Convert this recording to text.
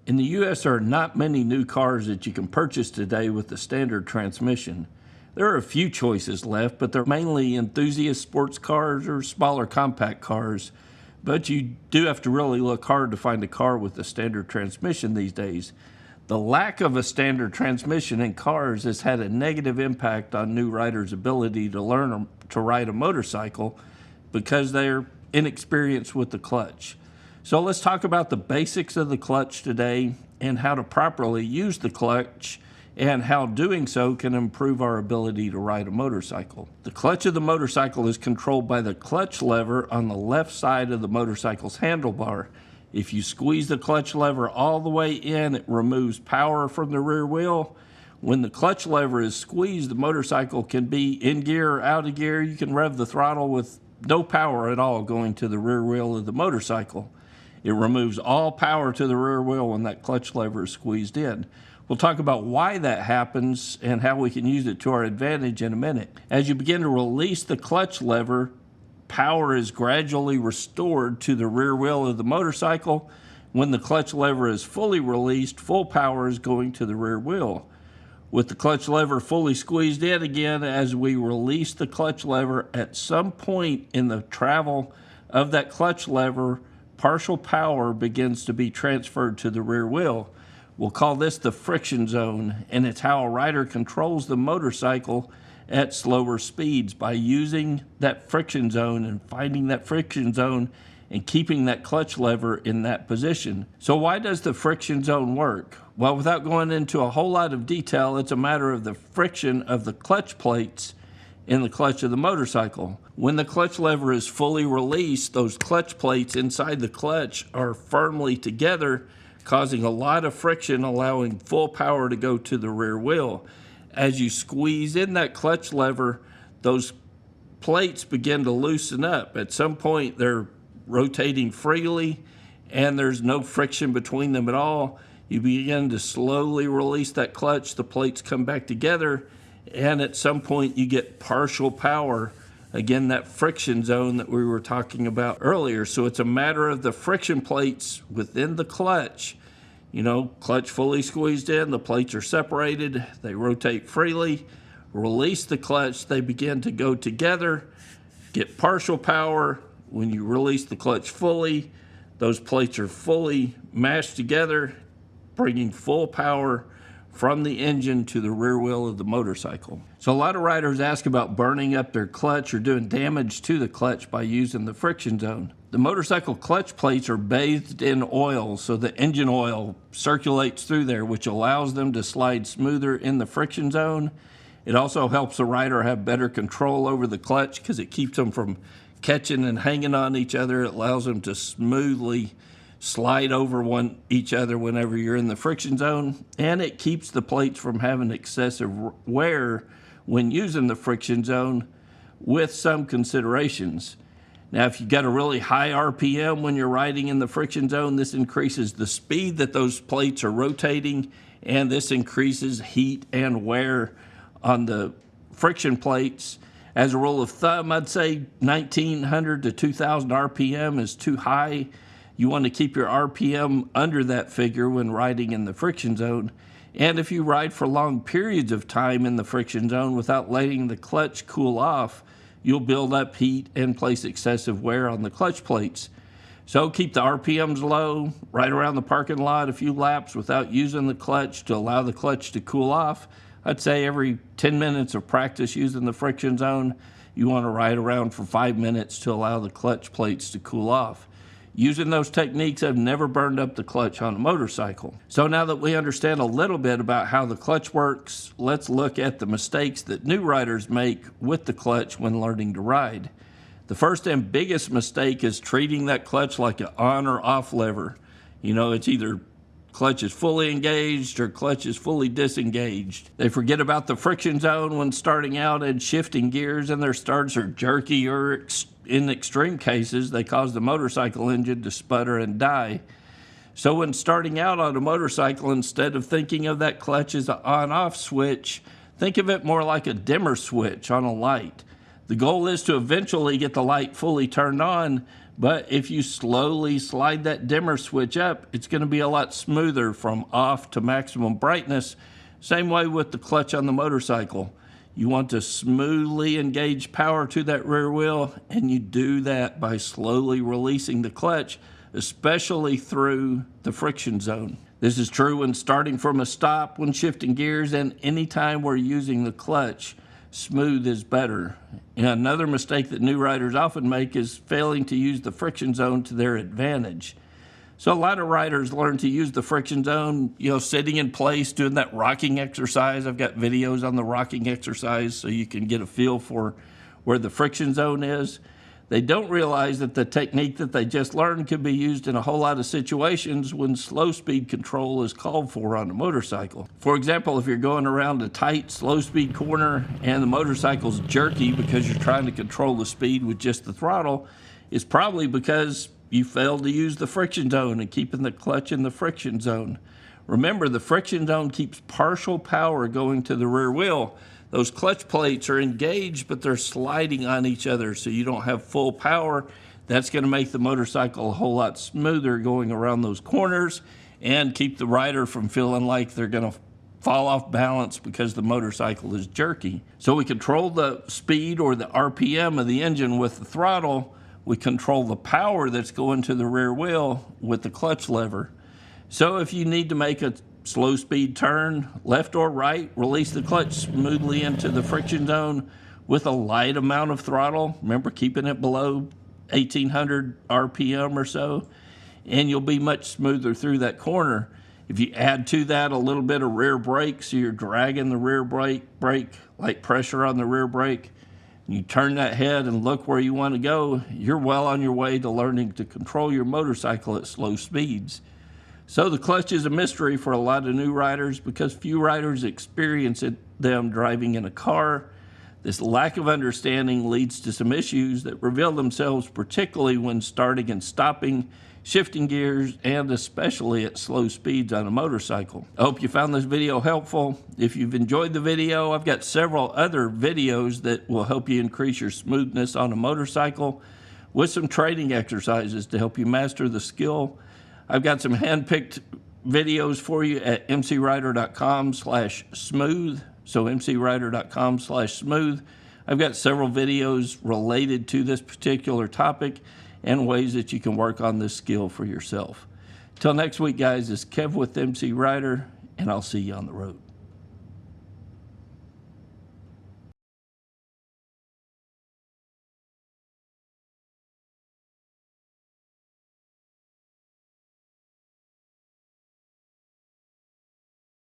In the U.S., there are not many new cars that you can purchase today with the standard transmission. There are a few choices left, but they're mainly enthusiast sports cars or smaller compact cars. But you do have to really look hard to find a car with a standard transmission these days. The lack of a standard transmission in cars has had a negative impact on new riders' ability to learn to ride a motorcycle because they're inexperienced with the clutch. So let's talk about the basics of the clutch today and how to properly use the clutch and how doing so can improve our ability to ride a motorcycle. The clutch of the motorcycle is controlled by the clutch lever on the left side of the motorcycle's handlebar. If you squeeze the clutch lever all the way in, it removes power from the rear wheel. When the clutch lever is squeezed, the motorcycle can be in gear or out of gear. You can rev the throttle with no power at all going to the rear wheel of the motorcycle. It removes all power to the rear wheel when that clutch lever is squeezed in. We'll talk about why that happens and how we can use it to our advantage in a minute. As you begin to release the clutch lever, power is gradually restored to the rear wheel of the motorcycle. When the clutch lever is fully released, full power is going to the rear wheel. With the clutch lever fully squeezed in again, as we release the clutch lever, at some point in the travel of that clutch lever, partial power begins to be transferred to the rear wheel. We'll call this the friction zone, and it's how a rider controls the motorcycle at slower speeds by using that friction zone and finding that friction zone and keeping that clutch lever in that position. So why does the friction zone work? Well, without going into a whole lot of detail, it's a matter of the friction of the clutch plates in the clutch of the motorcycle. When the clutch lever is fully released, those clutch plates inside the clutch are firmly together, causing a lot of friction, allowing full power to go to the rear wheel. As you squeeze in that clutch lever, those plates begin to loosen up. At some point, they're rotating freely, and there's no friction between them at all. You begin to slowly release that clutch, the plates come back together, and at some point you get partial power. Again, that friction zone that we were talking about earlier. So it's a matter of the friction plates within the clutch. You know, clutch fully squeezed in, the plates are separated, they rotate freely. Release the clutch, they begin to go together, get partial power. When you release the clutch fully, those plates are fully mashed together, bringing full power from the engine to the rear wheel of the motorcycle. So a lot of riders ask about burning up their clutch or doing damage to the clutch by using the friction zone. The motorcycle clutch plates are bathed in oil, so the engine oil circulates through there, which allows them to slide smoother in the friction zone. It also helps the rider have better control over the clutch because it keeps them from catching and hanging on each other. It allows them to smoothly slide over each other whenever you're in the friction zone, and it keeps the plates from having excessive wear when using the friction zone, with some considerations. Now, if you've got a really high RPM when you're riding in the friction zone, this increases the speed that those plates are rotating, and this increases heat and wear on the friction plates. As a rule of thumb, I'd say 1900 to 2000 RPM is too high. You want to keep your RPM under that figure when riding in the friction zone. And if you ride for long periods of time in the friction zone without letting the clutch cool off, you'll build up heat and place excessive wear on the clutch plates. So keep the RPMs low, ride around the parking lot a few laps without using the clutch to allow the clutch to cool off. I'd say every 10 minutes of practice using the friction zone, you want to ride around for 5 minutes to allow the clutch plates to cool off. Using those techniques, I've never burned up the clutch on a motorcycle. So now that we understand a little bit about how the clutch works, let's look at the mistakes that new riders make with the clutch when learning to ride. The first and biggest mistake is treating that clutch like an on or off lever. You know, it's either clutch is fully engaged or clutch is fully disengaged. They forget about the friction zone when starting out and shifting gears, and their starts are jerky, or in extreme cases, they cause the motorcycle engine to sputter and die. So when starting out on a motorcycle, instead of thinking of that clutch as an on-off switch, think of it more like a dimmer switch on a light. The goal is to eventually get the light fully turned on, But if you slowly slide that dimmer switch up, it's going to be a lot smoother from off to maximum brightness. Same way with the clutch on the motorcycle. You want to smoothly engage power to that rear wheel, and you do that by slowly releasing the clutch, especially through the friction zone. This is true when starting from a stop, when shifting gears, and anytime we're using the clutch. Smooth is better. And another mistake that new riders often make is failing to use the friction zone to their advantage. So a lot of riders learn to use the friction zone, sitting in place, doing that rocking exercise. I've got videos on the rocking exercise so you can get a feel for where the friction zone is. They don't realize that the technique that they just learned can be used in a whole lot of situations when slow speed control is called for on a motorcycle. For example, if you're going around a tight, slow speed corner and the motorcycle's jerky because you're trying to control the speed with just the throttle, it's probably because you failed to use the friction zone and keeping the clutch in the friction zone. Remember, the friction zone keeps partial power going to the rear wheel. Those clutch plates are engaged, but they're sliding on each other, so you don't have full power. That's going to make the motorcycle a whole lot smoother going around those corners and keep the rider from feeling like they're going to fall off balance because the motorcycle is jerky. So we control the speed or the RPM of the engine with the throttle. We control the power that's going to the rear wheel with the clutch lever. So if you need to make a slow speed turn, left or right, release the clutch smoothly into the friction zone with a light amount of throttle. Remember, keeping it below 1800 RPM or so, and you'll be much smoother through that corner. If you add to that a little bit of rear brake, so you're dragging the rear brake, like pressure on the rear brake, and you turn that head and look where you want to go, you're well on your way to learning to control your motorcycle at slow speeds. So the clutch is a mystery for a lot of new riders because few riders experience them driving in a car. This lack of understanding leads to some issues that reveal themselves particularly when starting and stopping, shifting gears, and especially at slow speeds on a motorcycle. I hope you found this video helpful. If you've enjoyed the video, I've got several other videos that will help you increase your smoothness on a motorcycle with some training exercises to help you master the skill. I've got some hand-picked videos for you at mcrider.com/smooth. So mcrider.com/smooth. I've got several videos related to this particular topic and ways that you can work on this skill for yourself. Till next week, guys, it's Kev with MC Rider, and I'll see you on the road.